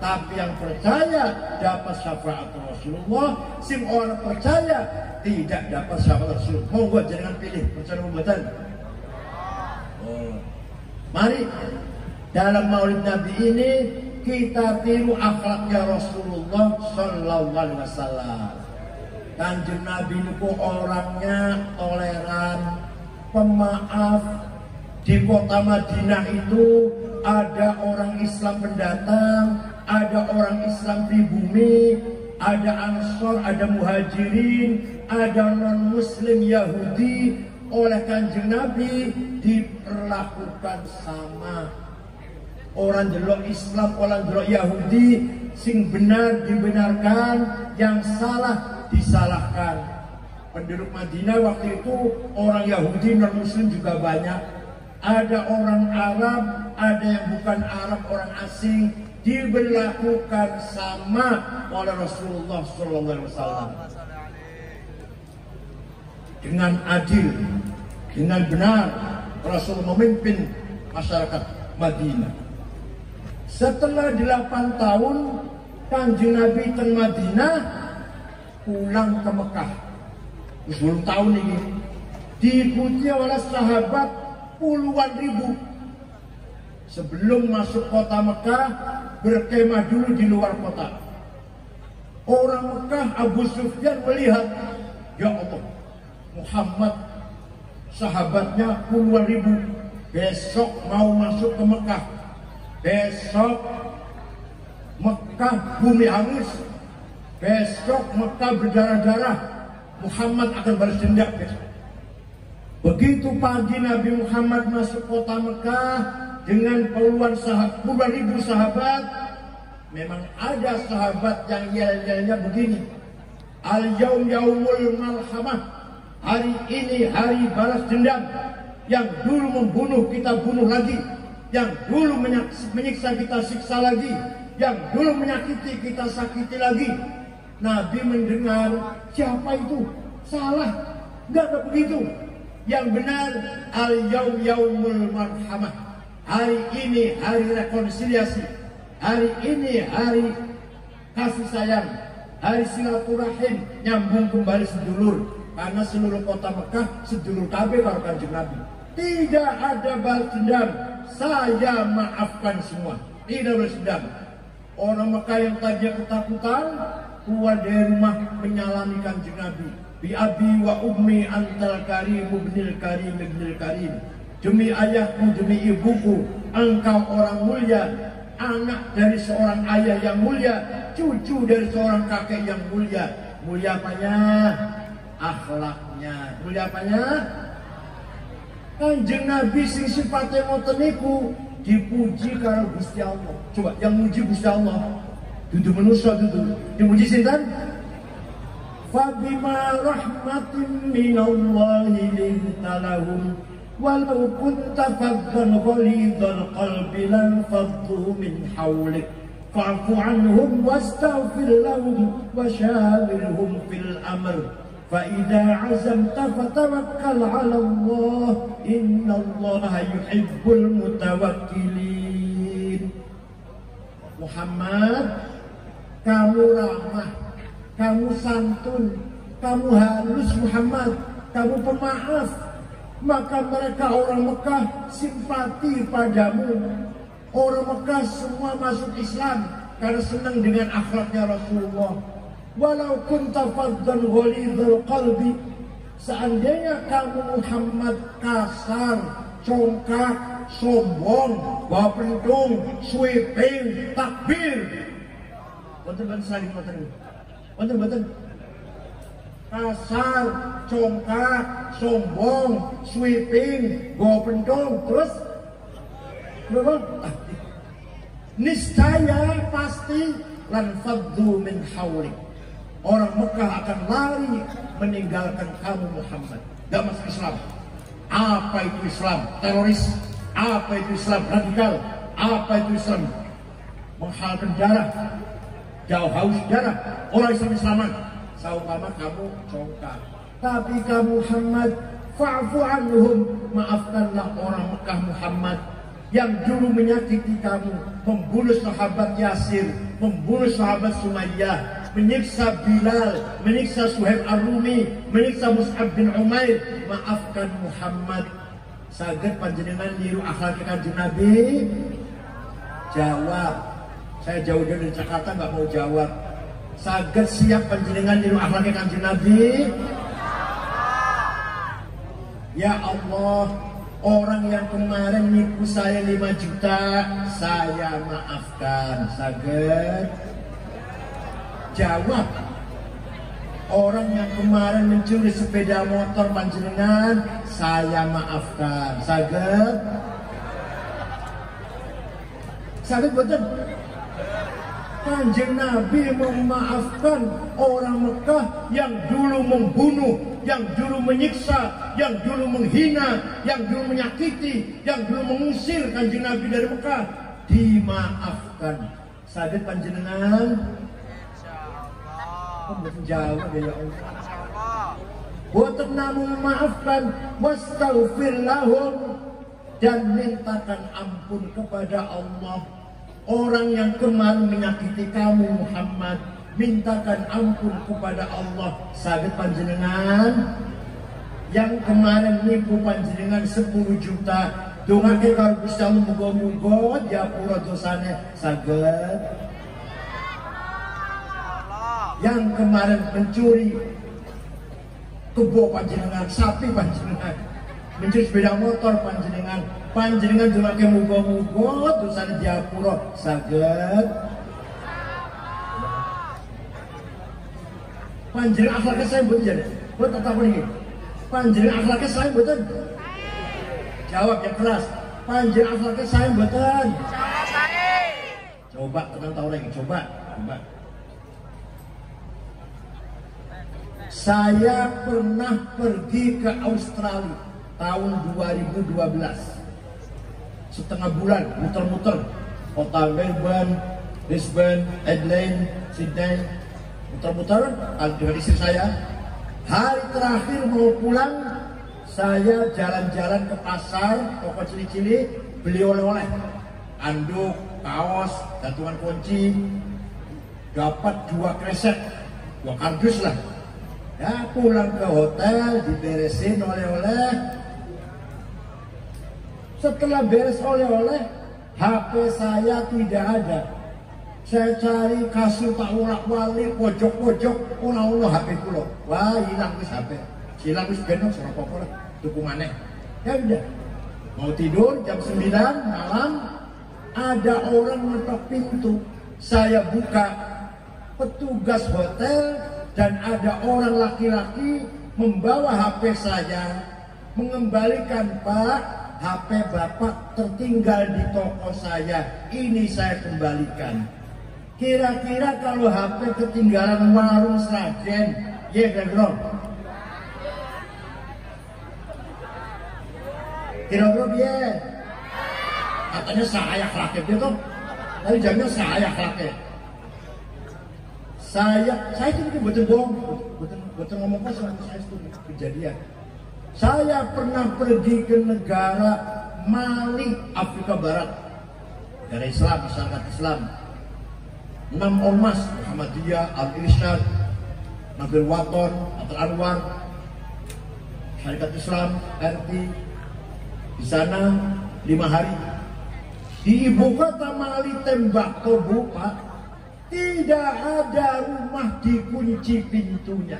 Tapi yang percaya dapat syafaat Rasulullah. Sing orang percaya tidak dapat syafaat Rasulullah. Mau buat jangan pilih percaya pembuatan. Mari dalam Maulid Nabi ini kita tiru akhlaknya Rasulullah Sallallahu Alaihi Wasallam. Kanjeng Nabi itu orangnya toleran, pemaaf. Di kota Madinah itu ada orang Islam pendatang, ada orang Islam pribumi, ada Ansor, ada Muhajirin, ada non-Muslim Yahudi. Oleh Kanjeng Nabi diperlakukan sama. Orang delok Islam, orang delok Yahudi, sing benar dibenarkan, yang salah disalahkan. Penduduk Madinah waktu itu orang Yahudi non-Muslim juga banyak. Ada orang Arab, ada yang bukan Arab, orang asing, diberlakukan sama oleh Rasulullah SAW. Dengan adil, dengan benar, Rasul memimpin masyarakat Madinah. Setelah 8 tahun Kanjeng Nabi ke Madinah, pulang ke Mekah. 10 tahun ini diikuti oleh sahabat puluhan ribu. Sebelum masuk kota Mekah, berkemah dulu di luar kota. Orang Mekah, Abu Sufyan melihat, ya Allah, Muhammad sahabatnya puluhan ribu, besok mau masuk ke Mekah. Besok Mekah bumi hangus. Besok Mekah berdarah-darah. Muhammad akan balas dendam besok. Begitu pagi Nabi Muhammad masuk kota Mekah dengan puluhan ribu sahabat. Memang ada sahabat yang yel-yelnya begini, al-yaum yaumul malhamah. Hari ini hari balas dendam. Yang dulu membunuh kita bunuh lagi. Yang dulu menyiksa kita siksa lagi. Yang dulu menyakiti kita sakiti lagi. Nabi mendengar, siapa itu? Salah, enggak ada begitu. Yang benar, al-yaum yaumul marhamah. Hari ini hari rekonsiliasi. Hari ini hari kasih sayang. Hari silaturahim, nyambung kembali sedulur. Karena seluruh kota Mekah sedulur kabeh karo Kanjeng Nabi. Tidak ada balas dendam. Saya maafkan semua. Tidak balas dendam. Orang Mekah yang tadinya ketakutan keluar dari rumah menyalami Kanjeng Nabi. Bi abi wa ummi antal karim ibnil karim ibnil karim. Demi ayahku, demi ibuku, engkau orang mulia, anak dari seorang ayah yang mulia, cucu dari seorang kakek yang mulia. Mulia apanya? Akhlaknya. Mulia apanya? Kanjeng Nabi sing sifatnya ngoten niku dipuji karo Gusti Allah. Coba yang muji Gusti Allah. Dudu manusia dudu. Dipuji sinten? Fabima rahmatin minallahi lintalahum walau kunta faddan ghalidhal qalbi lan faddu min hawlik fa'fu anhum wastaghfir lahum wasyawirhum fil amr fa idza azamta fatawakkal 'ala Allah innallaha yuhibbul mutawakkilin. Muhammad, kamu ramah, kamu santun, kamu halus Muhammad, kamu pemaaf, maka mereka orang Mekah simpati padamu. Orang Mekah semua masuk Islam karena senang dengan akhlaknya Rasulullah. Walau kunta faddan ghalidhal qalbi, seandainya kamu Muhammad kasar, congkak, sombong, bawa pendung, sweeping, takbir. Betul-betul saling betul-betul kasar, congkak, sombong, sweeping, bawa pendung, terus niscaya pasti lan faddu min hawlik, orang Mekah akan lari meninggalkan kamu Muhammad. Gak masuk Islam. Apa itu Islam? Teroris. Apa itu Islam? Radikal. Apa itu Islam? Menghalalkan darah, jauh haus darah orang Islam-Islaman. Saumpama kamu congkak, tapi kamu Muhammad fa'fu anhum, maafkanlah orang Mekah Muhammad yang dulu menyakiti kamu, membunuh sahabat Yasir, membunuh sahabat Sumayyah, menyiksa Bilal, menyiksa Suhaib Ar-Rumi, menyiksa Mus'ab bin Umair. Maafkan Muhammad. Saged panjenengan niru akhlak Kanjeng Nabi? Jawab. Saya jauh-jauh dari Jakarta nggak mau jawab. Saged siap panjenengan niru akhlak Kanjeng Nabi? Ya Allah, orang yang kemarin nipu saya 5 juta, saya maafkan. Saged jawab. Orang yang kemarin mencuri sepeda motor panjenengan, saya maafkan. Saged? Saged betul? Kanjeng Nabi memaafkan orang Mekah yang dulu membunuh, yang dulu menyiksa, yang dulu menghina, yang dulu menyakiti, yang dulu mengusir Kanjeng Nabi dari Mekah. Dimaafkan. Saged panjenengan? Betul jawab ya Allah. Boten namun memaafkan, wastaghfir lahum, dan mintakan ampun kepada Allah. Orang yang kemarin menyakiti kamu Muhammad, mintakan ampun kepada Allah. Saged panjenengan? Yang kemarin nipu panjenengan 10 juta, dongake karo Gusti Allah muga-muga diapura dosane. Saged? Yang kemarin mencuri kebo panjenengan, sapi panjenengan, mencuri sepeda motor panjenengan dongake muga-muga dosane diapura. Saged? Panjenengan akhlaknya saya mboten. Mboten tetap niki. Panjenengan akhlaknya saya mboten. Jawab yang keras. Panjenengan akhlaknya saya mboten. Coba tenang tahu lagi, coba. Saya pernah pergi ke Australia tahun 2012. Setengah bulan muter-muter kota Melbourne, Brisbane, Adelaide, Sydney, muter-muter dengan istri saya. Hari terakhir mau pulang, saya jalan-jalan ke pasar, toko cili-cili, beli oleh-oleh, anduk, kaos, gantungan kunci, dapat 2 kresek, 2 kardus lah. Ya, pulang ke hotel, diberesin oleh-oleh. Setelah beres oleh-oleh, HP saya tidak ada. Saya cari kasur tak wolak-walik, pojok-pojok, olah-olah HP kula. Wah, hilang wis HP. Hilang wis benong ora apa-apa lah, tuku maneh. Ya udah. Mau tidur jam 9 malam, ada orang ngetok pintu. Saya buka, petugas hotel dan ada orang laki-laki membawa HP saya, mengembalikan, Pak, HP Bapak tertinggal di toko saya, ini saya kembalikan. Kira-kira kalau HP ketinggalan warung Sragen, ya kira-kira? Kira-kira dia? Katanya saya akhlaknya dia tuh, tapi jamnya saya akhlaknya. Saya itu betul bohong, betul ngomong kosong, saya itu kejadian. Saya pernah pergi ke negara Mali, Afrika Barat, negara Islam, masyarakat Islam. 6 ormas, Muhammadiyah, Al-Irsyad, Abdul Waton, Abdul Anwar, Syarikat Islam, RT, di sana 5 hari. Di ibu kota Mali Tembakau, Pak, tidak ada rumah dikunci pintunya,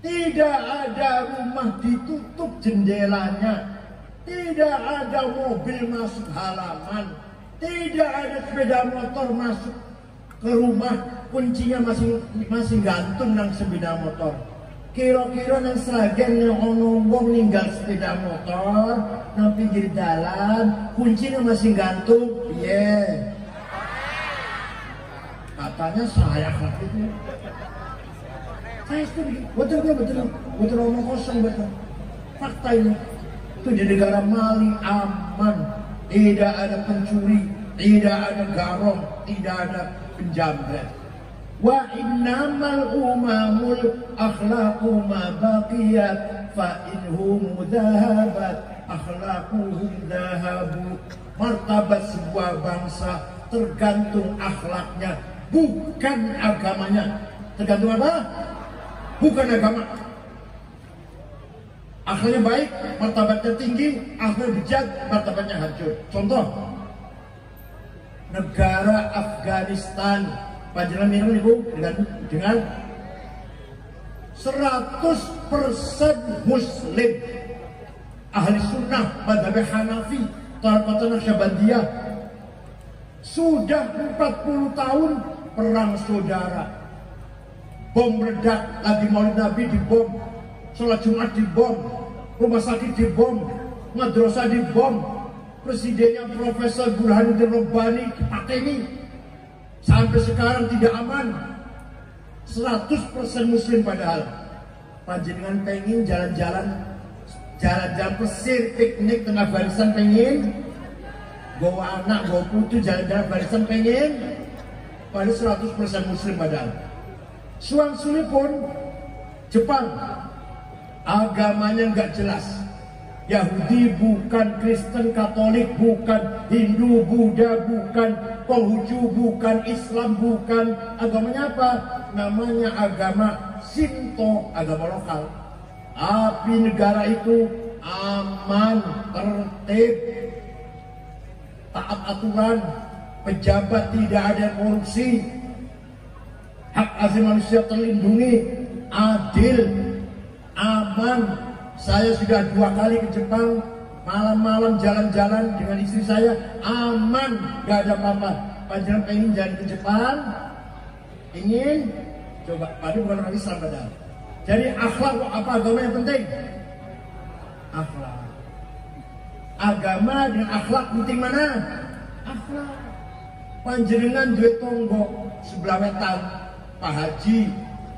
tidak ada rumah ditutup jendelanya, tidak ada mobil masuk halaman, tidak ada sepeda motor masuk ke rumah, kuncinya masih gantung nang sepeda motor. Kira-kira nang Sragen yang ngomong ninggal sepeda motor nang pinggir jalan, kuncinya masih gantung. Iya. Katanya saya itu. Saya setuju. Betul omong kosong betul. Fakta ini. Itu di negara Mali aman, tidak ada pencuri, tidak ada garong, tidak ada penjamret. Wa innamal umamul akhlaqu ma baqiyat fa inhum dhahabat akhlaquhum dhahabu. Martabat sebuah bangsa tergantung akhlaknya, bukan agamanya. Tergantung apa? Bukan agama. Akhlaknya baik, martabatnya tinggi. Akhlaknya bijak, martabatnya hancur. Contoh, negara Afghanistan, panjenengan minum ibu dengan 100% Muslim, ahli sunnah, madhab Hanafi, Tariqah Naqsyabandiyah. Sudah 40 tahun perang saudara. Bom meledak, lagi maulid Nabi dibom, sholat Jumat dibom, rumah sakit dibom, madrasah dibom, presidennya Profesor Burhanuddin Rabbani dipateni. Sampai sekarang tidak aman. 100% Muslim padahal. Panjenengan pengen jalan-jalan pesir, piknik tengah barisan pengen, bawa anak, bawa putu jalan-jalan barisan pengen, pada 100% Muslim padahal. Suan-suli pun Jepang, agamanya nggak jelas. Yahudi bukan, Kristen, Katolik bukan, Hindu, Buddha bukan, Konghucu bukan, Islam bukan. Agamanya apa? Namanya agama Shinto, agama lokal. Tapi negara itu aman, tertib, taat aturan, pejabat tidak ada korupsi, hak asasi manusia terlindungi, adil, aman. Saya sudah 2 kali ke Jepang, malam-malam jalan-jalan dengan istri saya, aman, gak ada apa-apa. Panjenengan pengen jalan ke Jepang, ingin coba, padahal bukan orang Islam padahal. Jadi akhlak apa agama yang penting? Akhlak. Agama dengan akhlak penting mana? Akhlak. Panjenengan duwe tonggo sebelah wetan, Pak Haji,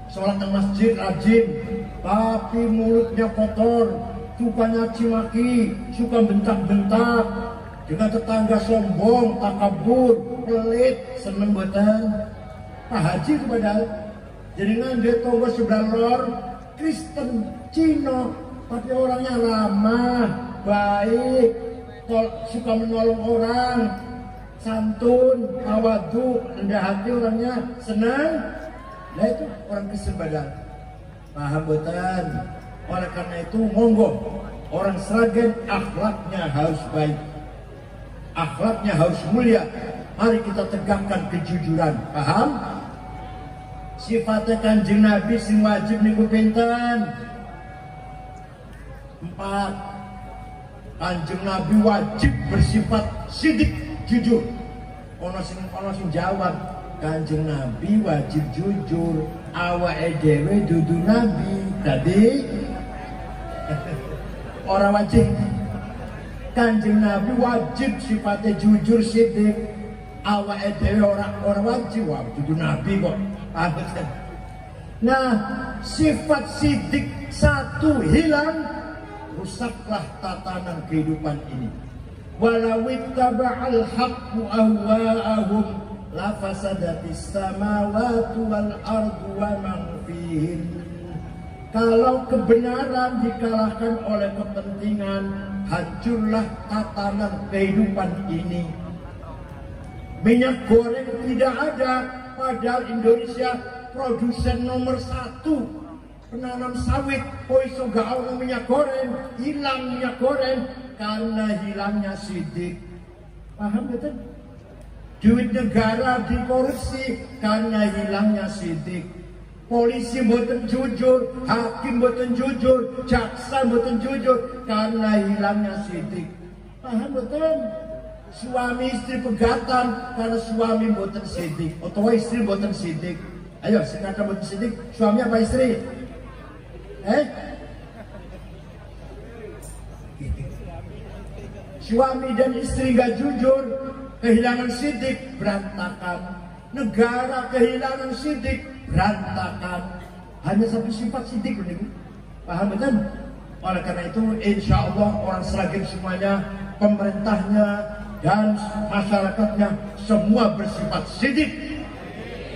sholat di masjid rajin, tapi mulutnya kotor, suka nyaci maki, suka bentak-bentak, dengan tetangga sombong, takabur, pelit, seneng betan. Pak Haji itu padahal jaringan dia tonggo sebelah lor, Kristen, Cina, tapi orangnya ramah, baik, suka menolong orang, santun, tawadu, rendah hati orangnya, senang. Nah itu orang Kristen badan. Paham betul. Oleh karena itu monggo orang Sragen akhlaknya harus baik, akhlaknya harus mulia. Mari kita tegakkan kejujuran. Paham? Sifatnya Kanjeng Nabi sing wajib niku pinten? 4. Kanjeng Nabi wajib bersifat sidik, jujur. Ono sing jawab, Kanjeng Nabi wajib jujur, awake dhewe dudu nabi. Tadi orang wajib. Kanjeng Nabi wajib sifatnya jujur, sidik, awake dhewe orang wajib. Wah, dudu nabi kok. Nah, sifat sidik satu hilang, rusaklah tatanan kehidupan ini. Walau ittaba'al haqqu ahwa'ahum la fasadatis samawati wal ardu wa man fihin. Kalau kebenaran dikalahkan oleh kepentingan, hancurlah tatanan kehidupan ini. Minyak goreng tidak ada, padahal Indonesia produsen nomor 1 penanam sawit, iso gak ono minyak goreng, hilang minyak goreng karena hilangnya sidik. Paham betul? Duit negara dikorupsi karena hilangnya sidik. Polisi mboten jujur, hakim mboten jujur, jaksa mboten jujur karena hilangnya sidik. Paham betul? Suami istri pegatan karena suami mboten sidik, atau istri mboten sidik. Ayo, silakan mboten sidik, suami apa istri? Suami dan istri gak jujur, kehilangan sidik, berantakan. Negara kehilangan sidik, berantakan. Hanya satu sifat sidik, paham betul? Oleh karena itu, insya Allah orang Sragen semuanya, pemerintahnya dan masyarakatnya semua bersifat sidik.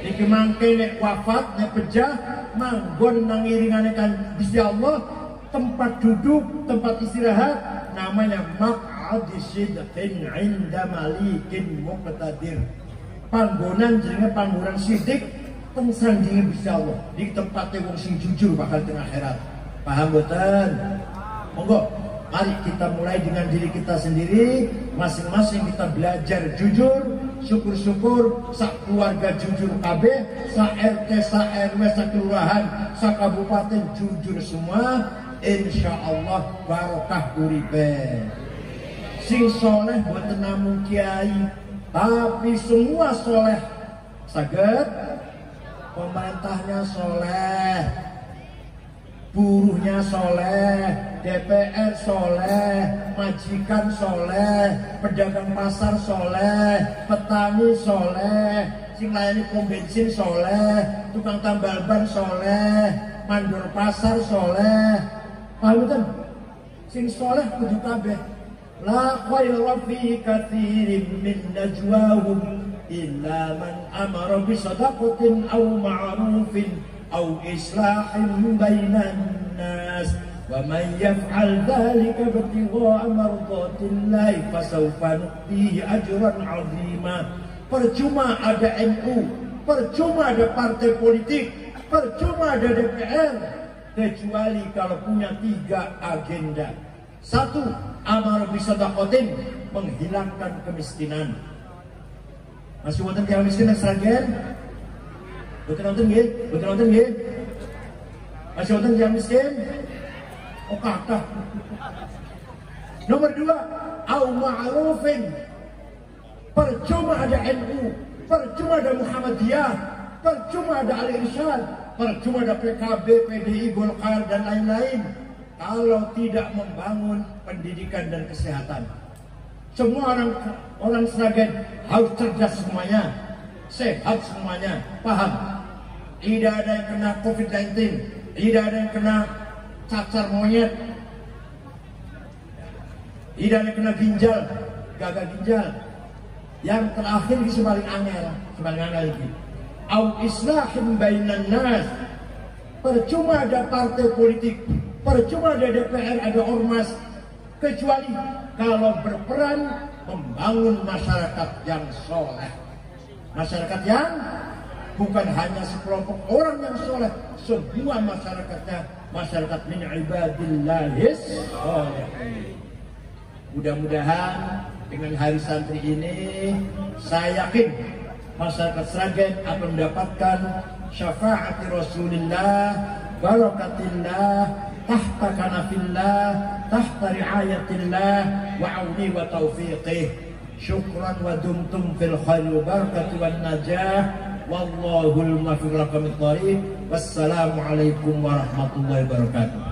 Niki mangke nek wafat nek pejah manggon nang iringane kan Gusti Allah, tempat duduk, tempat istirahat namanya maq'adi sidqin 'inda malikin muqtadir. Panggonan jenenge panggonan sidik teng sandinge Gusti Allah, di tempatnya wong sing jujur bakal teng akhirat. Paham boten? Monggo, mari kita mulai dengan diri kita sendiri, masing-masing kita belajar jujur. Syukur-syukur sak keluarga jujur kabeh, sak RT, sak RW, sak kelurahan, sak kabupaten jujur semua. Insya Allah barokah uripe. Sing soleh boten namung kiai, tapi semua soleh. Saged pemerintahnya soleh, buruhnya soleh, DPR soleh, majikan soleh, pedagang pasar soleh, petani soleh, sing layani pom bensin soleh, tukang tambal ban soleh, mandor pasar soleh. Paham kan? Sing soleh kudu kabeh. La khaira fi katsirin min najwahum illa man amara bi sadaqatin aw ma'rufin aw islahin bainan nas. وَمَنْ يَفْعَلْ ذَلِكَ ابْتِغَاءَ مَرْضَاتِ اللَّهِ فَسَوْفَ نُؤْتِيهِ أَجْرًا عَظِيمًا. Percuma ada NU, percuma ada partai politik, percuma ada DPR, kecuali kalau punya 3 agenda. 1, amar bisadaqatin, menghilangkan kemiskinan. Masih wonten yang miskin Sragen? Betul wonten nggih? Betul wonten nggih? Masih wonten yang miskin? Oh kata. Nomor 2, au ma'rufin. Percuma ada NU, percuma ada Muhammadiyah, percuma ada Al-Irsyad, percuma ada PKB, PDI, Golkar dan lain-lain kalau tidak membangun pendidikan dan kesehatan. Semua orang Sragen harus cerdas semuanya, sehat semuanya, paham? Tidak ada yang kena COVID-19, tidak ada yang kena cacar monyet, tidak ada yang kena ginjal, gagal ginjal. Yang terakhir ini paling angel lagi. Au islahin bainan nas. Percuma ada partai politik, percuma ada DPR, ada ormas, kecuali kalau berperan membangun masyarakat yang soleh, masyarakat yang bukan hanya sekelompok orang yang soleh, semua masyarakatnya masyarakat min ibadillahis sholihin. Mudah-mudahan dengan hari santri ini saya yakin masyarakat Sragen akan mendapatkan syafaat Rasulullah, barakatillah, tahta kanafillah, tahta riayatillah wa auni wa taufiqih. Syukran wa dumtum fil khair wa barakati wan najah. Wallahul muwaffiq ila aqwamit thoriq. Wassalamualaikum warahmatullahi wabarakatuh.